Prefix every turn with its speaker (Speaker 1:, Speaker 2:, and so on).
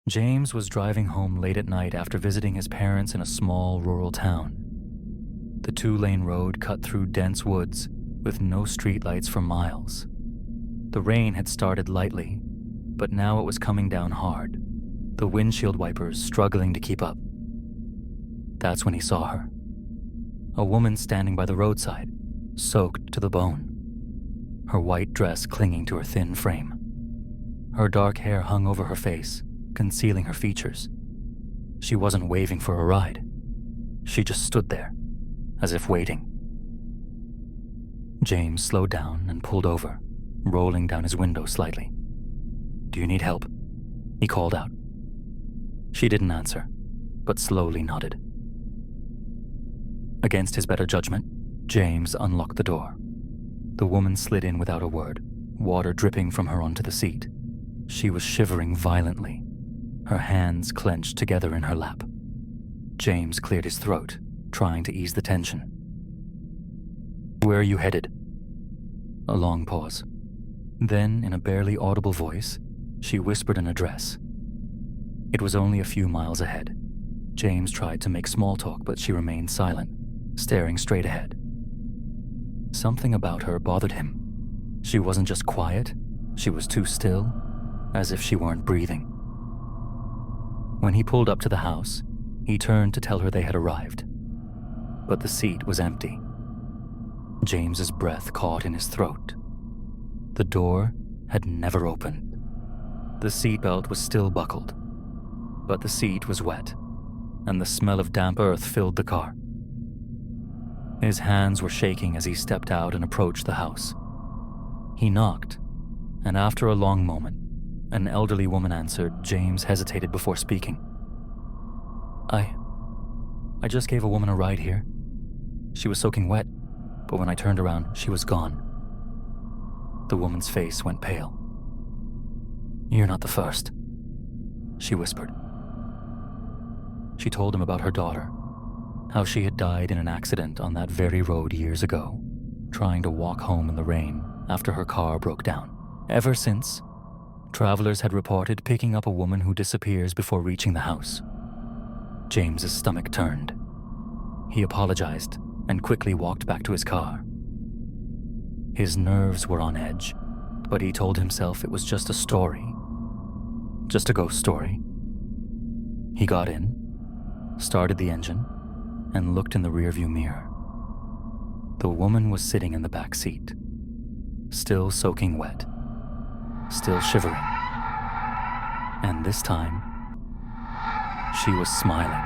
Speaker 1: James was driving home late at night after visiting his parents in a small rural town. The two-lane road cut through dense woods with no streetlights for miles. The rain had started lightly, but now it was coming down hard, the windshield wipers struggling to keep up. That's when he saw her. A woman standing by the roadside, soaked to the bone, her white dress clinging to her thin frame. Her dark hair hung over her face, concealing her features. She wasn't waving for a ride. She just stood there, as if waiting. James slowed down and pulled over, rolling down his window slightly. "Do you need help?" he called out. She didn't answer, but slowly nodded. Against his better judgment, James unlocked the door. The woman slid in without a word, water dripping from her onto the seat. She was shivering violently, her hands clenched together in her lap. James cleared his throat, trying to ease the tension. "Where are you headed?" A long pause. Then, in a barely audible voice, she whispered an address. It was only a few miles ahead. James tried to make small talk, but she remained silent, staring straight ahead. Something about her bothered him. She wasn't just quiet, she was too still, as if she weren't breathing. When he pulled up to the house, he turned to tell her they had arrived. But the seat was empty. James's breath caught in his throat. The door had never opened. The seatbelt was still buckled, but the seat was wet, and the smell of damp earth filled the car. His hands were shaking as he stepped out and approached the house. He knocked, and after a long moment, an elderly woman answered. James hesitated before speaking. I just gave a woman a ride here. She was soaking wet, but when I turned around, she was gone." The woman's face went pale. "You're not the first," she whispered. She told him about her daughter, how she had died in an accident on that very road years ago, trying to walk home in the rain after her car broke down. Ever since, travelers had reported picking up a woman who disappears before reaching the house. James's stomach turned. He apologized and quickly walked back to his car. His nerves were on edge, but he told himself it was just a story. Just a ghost story. He got in, started the engine, and looked in the rearview mirror. The woman was sitting in the back seat, still soaking wet, still shivering. And this time, she was smiling.